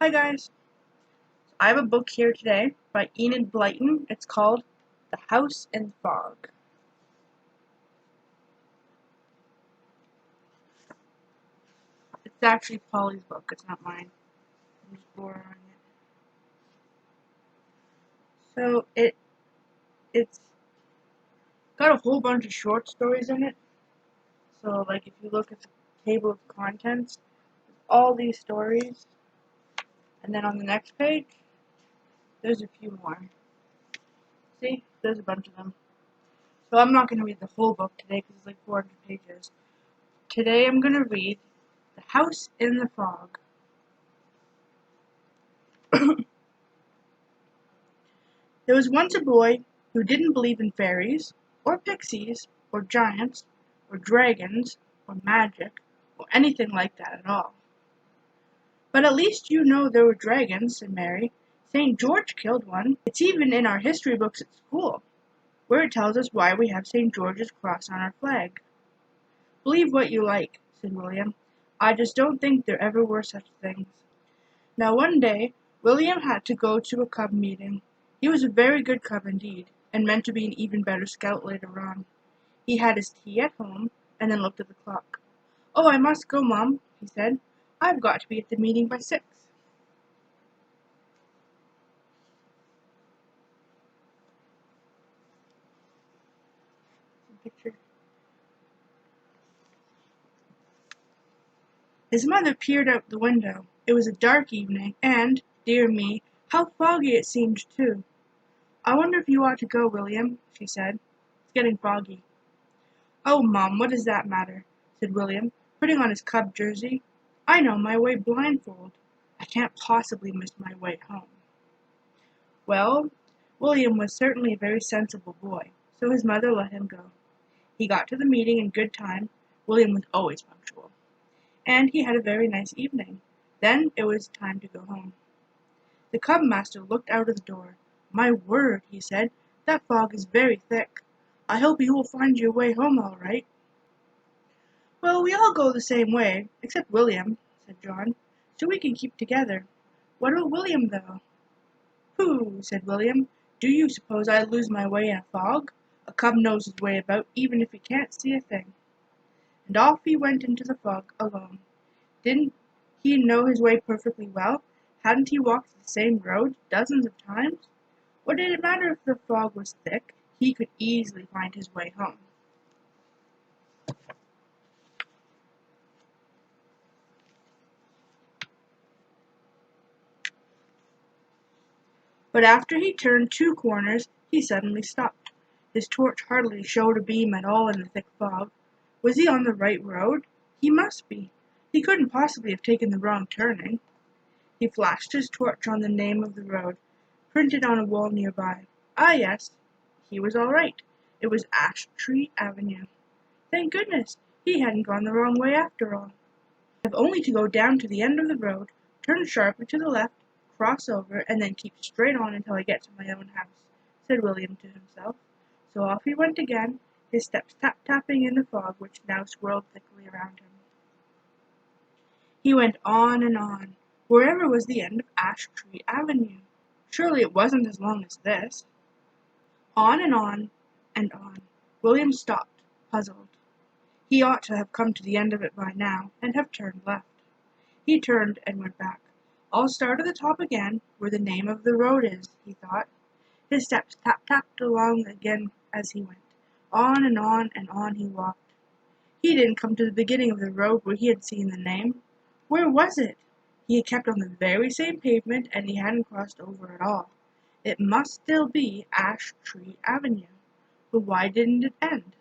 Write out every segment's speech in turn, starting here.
Hi guys, I have a book here today by Enid Blyton. It's called The House in the Fog. It's actually Polly's book, it's not mine. I'm just borrowing it. So it's got a whole bunch of short stories in it. So like if you look at the table of contents, all these stories, and then on the next page, there's a few more. See, there's a bunch of them. So I'm not going to read the whole book today because it's like 400 pages. Today I'm going to read The House in the Fog. There was once a boy who didn't believe in fairies, or pixies, or giants, or dragons, or magic, or anything like that at all. But at least you know there were dragons, said Mary. St. George killed one. It's even in our history books at school, where it tells us why we have St. George's cross on our flag. Believe what you like, said William. I just don't think there ever were such things. Now one day, William had to go to a cub meeting. He was a very good cub indeed, and meant to be an even better scout later on. He had his tea at home, and then looked at the clock. Oh, I must go, Mum, he said. I've got to be at the meeting by 6. Picture. His mother peered out the window. It was a dark evening, and, dear me, how foggy it seemed too. I wonder if you ought to go, William, she said. It's getting foggy. Oh, Mum, what does that matter? Said William, putting on his cub jersey. I know my way blindfold. I can't possibly miss my way home. Well, William was certainly a very sensible boy, so his mother let him go. He got to the meeting in good time. William was always punctual. And he had a very nice evening. Then it was time to go home. The cub master looked out of the door. My word, he said, that fog is very thick. I hope you will find your way home all right. Well, we all go the same way, except William, said John, so we can keep together. What about William, though? Pooh, said William. Do you suppose I'd lose my way in a fog? A cub knows his way about, even if he can't see a thing. And off he went into the fog alone. Didn't he know his way perfectly well? Hadn't he walked the same road dozens of times? What did it matter if the fog was thick? He could easily find his way home. But after he turned 2 corners, he suddenly stopped. His torch hardly showed a beam at all in the thick fog. Was he on the right road? He must be. He couldn't possibly have taken the wrong turning. He flashed his torch on the name of the road, printed on a wall nearby. Ah, yes, he was all right. It was Ash Tree Avenue. Thank goodness, he hadn't gone the wrong way after all. I've only to go down to the end of the road, turn sharply to the left, cross over, and then keep straight on until I get to my own house, said William to himself. So off he went again, his steps tap-tapping in the fog which now swirled thickly around him. He went on and on. Wherever was the end of Ash Tree Avenue? Surely it wasn't as long as this. On and on and on. William stopped, puzzled. He ought to have come to the end of it by now, and have turned left. He turned and went back. I'll start at the top again, where the name of the road is, he thought. His steps tap-tapped along again as he went. On and on he walked. He didn't come to the beginning of the road where he had seen the name. Where was it? He had kept on the very same pavement, and he hadn't crossed over at all. It must still be Ash Tree Avenue. But why didn't it end?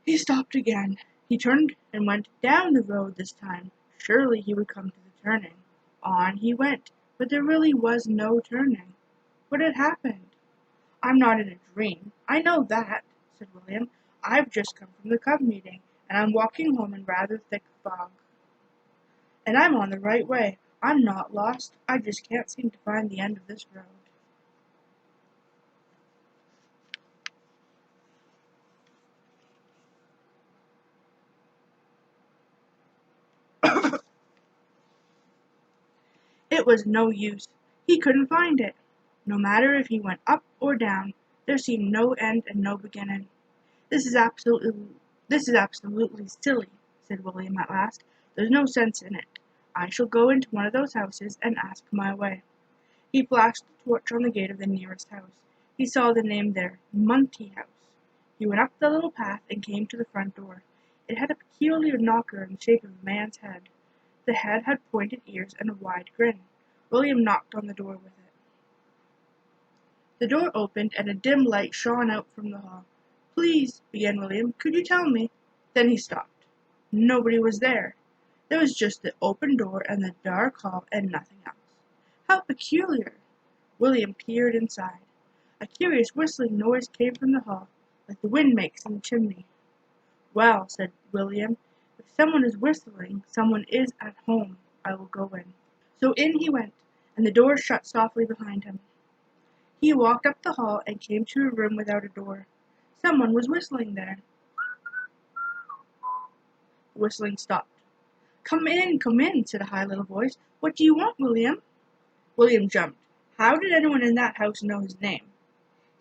He stopped again. He turned and went down the road this time. Surely he would come to the turning. On he went, but there really was no turning. What had happened? I'm not in a dream. I know that, said William. I've just come from the cub meeting, and I'm walking home in rather thick fog. And I'm on the right way. I'm not lost. I just can't seem to find the end of this road. It was no use. He couldn't find it. No matter if he went up or down, there seemed no end and no beginning. This is absolutely silly, said William at last. There's no sense in it. I shall go into one of those houses and ask my way. He flashed the torch on the gate of the nearest house. He saw the name there, Aunty house. He went up the little path and came to the front door. It had a peculiar knocker in the shape of a man's head. The head had pointed ears and a wide grin. William knocked on the door with it. The door opened and a dim light shone out from the hall. Please, began William, could you tell me? Then he stopped. Nobody was there. There was just the open door and the dark hall and nothing else. How peculiar! William peered inside. A curious whistling noise came from the hall, like the wind makes in the chimney. Well, said William, if someone is whistling, someone is at home. I will go in. So in he went, and the door shut softly behind him. He walked up the hall and came to a room without a door. Someone was whistling there. The whistling stopped. Come in, said a high little voice. What do you want, William? William jumped. How did anyone in that house know his name?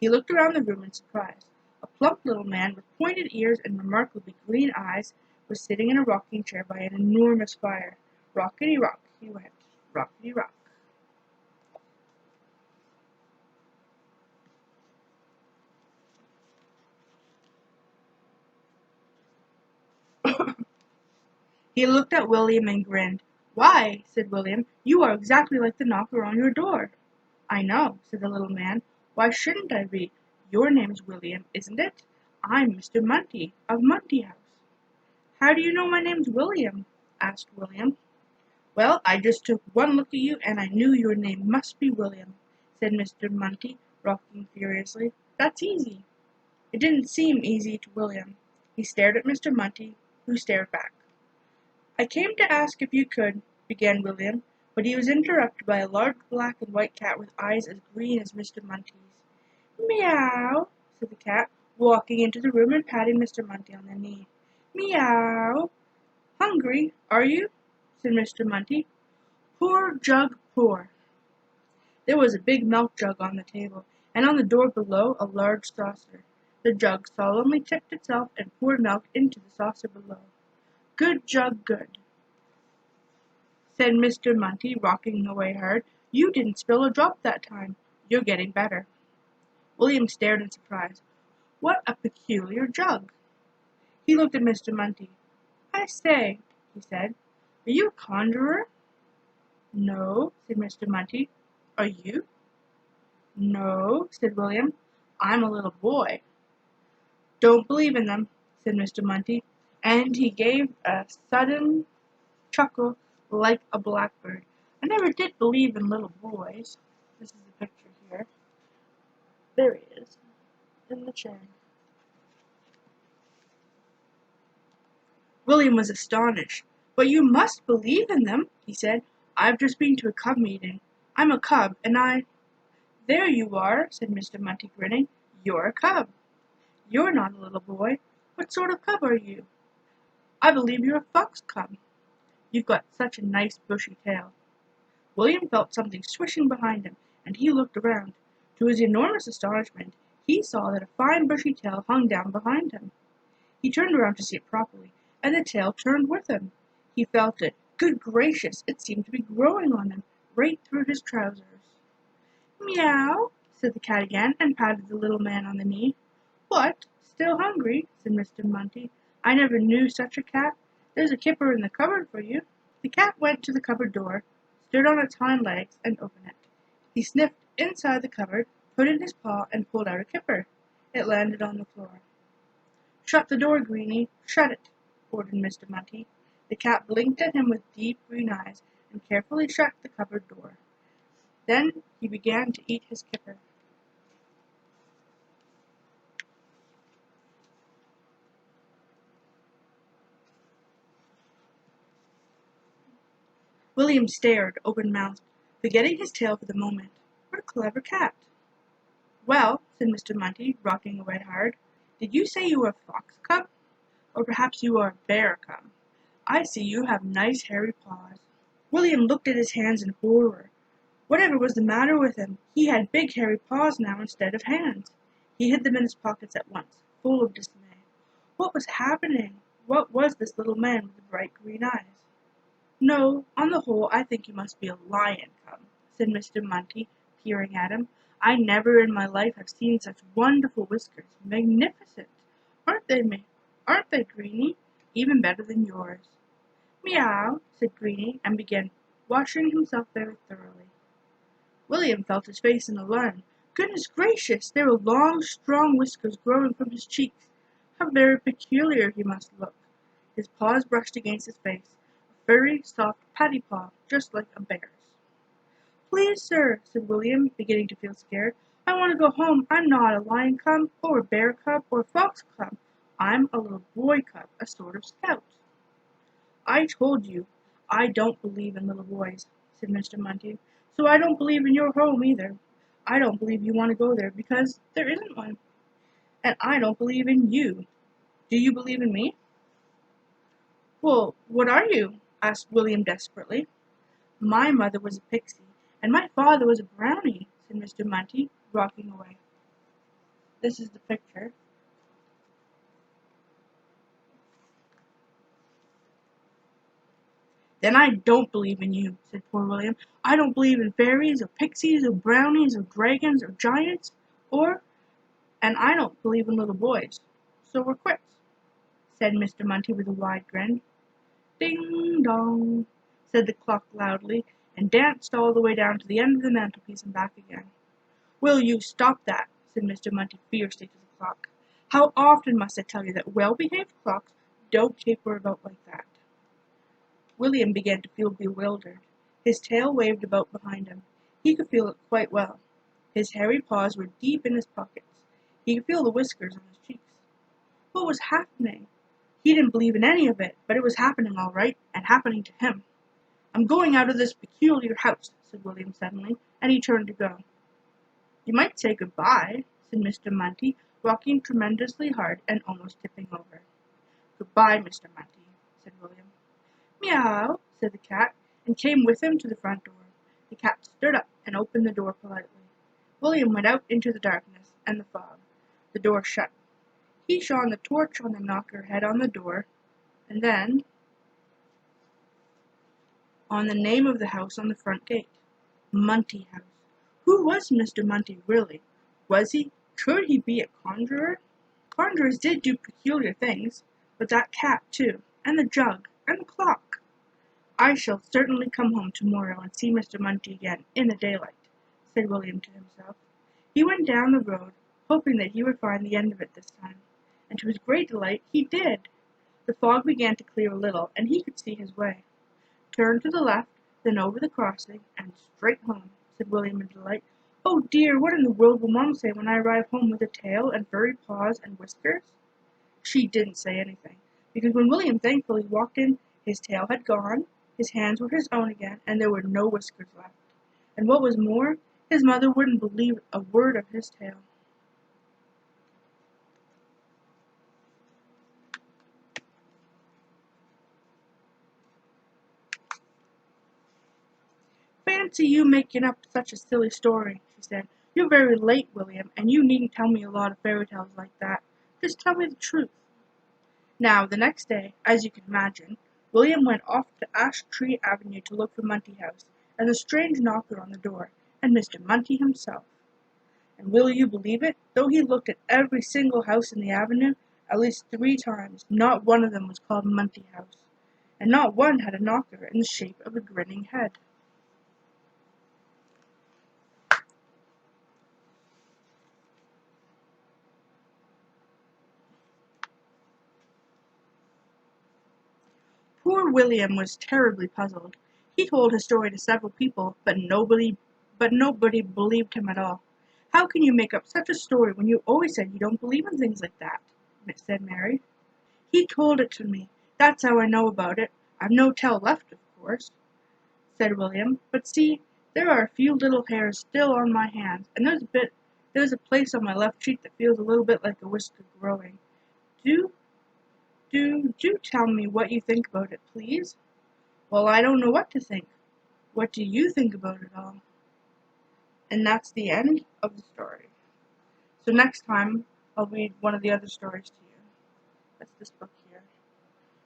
He looked around the room in surprise. A plump little man with pointed ears and remarkably green eyes was sitting in a rocking chair by an enormous fire. Rockety rock, he went. Rockety rock. He looked at William and grinned. Why, said William, you are exactly like the knocker on your door. I know, said the little man. Why shouldn't I be? Your name's William, isn't it? I'm Mr. Munty, of Munty House. How do you know my name's William? Asked William. Well, I just took one look at you, and I knew your name must be William, said Mr. Munty, rocking furiously. That's easy. It didn't seem easy to William. He stared at Mr. Munty, who stared back. I came to ask if you could, began William, but he was interrupted by a large black and white cat with eyes as green as Mr. Munty's. Meow, said the cat, walking into the room and patting Mr. Munty on the knee. Meow. Hungry, are you? Said Mr. Munty. Poor jug, poor. There was a big milk jug on the table, and on the door below a large saucer. The jug solemnly tipped itself and poured milk into the saucer below. Good jug, good, said Mr. Munty, rocking away hard. You didn't spill a drop that time. You're getting better. William stared in surprise. What a peculiar jug! He looked at Mr. Munty. I say, he said, are you a conjurer? No, said Mr. Munty. Are you? No, said William. I'm a little boy. Don't believe in them, said Mr. Munty, and he gave a sudden chuckle like a blackbird. I never did believe in little boys. This is the picture here. There he is, in the chair. William was astonished. But you must believe in them, he said. I've just been to a cub meeting. I'm a cub, and There you are, said Mr. Munty, grinning. You're a cub. You're not a little boy. What sort of cub are you? I believe you're a fox cub. You've got such a nice bushy tail. William felt something swishing behind him, and he looked around. To his enormous astonishment, he saw that a fine bushy tail hung down behind him. He turned around to see it properly, and the tail turned with him. He felt it. Good gracious, it seemed to be growing on him, right through his trousers. Meow, said the cat again, and patted the little man on the knee. What, still hungry? Said Mr. Munty. I never knew such a cat. There's a kipper in the cupboard for you. The cat went to the cupboard door, stood on its hind legs, and opened it. He sniffed inside the cupboard, put in his paw, and pulled out a kipper. It landed on the floor. Shut the door, Greenie, shut it, ordered Mr. Munty. The cat blinked at him with deep green eyes, and carefully shut the cupboard door. Then he began to eat his kipper. William stared, open-mouthed, forgetting his tail for the moment. What a clever cat! Well, said Mr. Munty, rocking away hard, did you say you were a fox cub? Or perhaps you are a bear cub? I see you have nice hairy paws. William looked at his hands in horror. Whatever was the matter with him? He had big hairy paws now instead of hands. He hid them in his pockets at once, full of dismay. What was happening? What was this little man with the bright green eyes? No, on the whole, I think you must be a lion cub, said Mr. Munty, peering at him. I never in my life have seen such wonderful whiskers. Magnificent! Aren't they, Greenie? Even better than yours. Meow, said Greenie, and began washing himself very thoroughly. William felt his face in alarm. Goodness gracious! There were long, strong whiskers growing from his cheeks. How very peculiar he must look! His paws brushed against his face, a furry, soft, patty paw, just like a bear's. Please, sir, said William, beginning to feel scared, I want to go home. I'm not a lion cub, or a bear cub, or a fox cub. I'm a little boy cub, a sort of scout. I told you I don't believe in little boys, said Mr. Munty, so I don't believe in your home either. I don't believe you want to go there because there isn't one. And I don't believe in you. Do you believe in me? Well, what are you? Asked William desperately. My mother was a pixie, and my father was a brownie, said Mr. Munty, rocking away. This is the picture. Then I don't believe in you, said poor William. I don't believe in fairies, or pixies, or brownies, or dragons, or giants, and I don't believe in little boys. So we're quits, said Mr. Munty with a wide grin. Ding dong, said the clock loudly, and danced all the way down to the end of the mantelpiece and back again. Will you stop that? Said Mr. Munty fiercely to the clock. How often must I tell you that well-behaved clocks don't caper about like that? William began to feel bewildered. His tail waved about behind him. He could feel it quite well. His hairy paws were deep in his pockets. He could feel the whiskers on his cheeks. What was happening? He didn't believe in any of it, but it was happening all right, and happening to him. I'm going out of this peculiar house, said William suddenly, and he turned to go. You might say good-bye, said Mr. Munty, rocking tremendously hard and almost tipping over. Good-bye, Mr. Munty, said William. Meow, said the cat, and came with him to the front door. The cat stood up and opened the door politely. William went out into the darkness and the fog. The door shut. He shone the torch on the knocker head on the door, and then on the name of the house on the front gate. Munty House. Who was Mr. Munty really? Could he be a conjurer? Conjurers did do peculiar things, but that cat too, and the jug, and the clock. I shall certainly come home tomorrow and see Mr. Munty again in the daylight, said William to himself. He went down the road, hoping that he would find the end of it this time, and to his great delight he did. The fog began to clear a little, and he could see his way. Turn to the left, then over the crossing, and straight home, said William in delight. Oh dear, what in the world will Mom say when I arrive home with a tail and furry paws and whiskers? She didn't say anything, because when William thankfully walked in, his tail had gone, his hands were his own again, and there were no whiskers left. And what was more, his mother wouldn't believe a word of his tale. Fancy you making up such a silly story, she said. You're very late, William, and you needn't tell me a lot of fairy tales like that. Just tell me the truth. Now, the next day, as you can imagine, William went off to Ash Tree Avenue to look for Munty House, and the strange knocker on the door, and Mr. Munty himself. And will you believe it? Though he looked at every single house in the avenue, at least 3 times, not one of them was called Munty House, and not one had a knocker in the shape of a grinning head. Poor William was terribly puzzled. He told his story to several people, but nobody believed him at all. How can you make up such a story when you always said you don't believe in things like that? Said Mary. He told it to me. That's how I know about it. I've no tell left, of course, said William. But see, there are a few little hairs still on my hands, and there's a place on my left cheek that feels a little bit like a whisker growing. Do do tell me what you think about it, please. Well, I don't know what to think. What do you think about it all? And that's the end of the story. So next time, I'll read one of the other stories to you. That's this book here.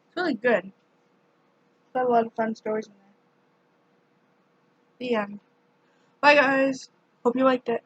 It's really good. It's got a lot of fun stories in there. The end. Bye guys. Hope you liked it.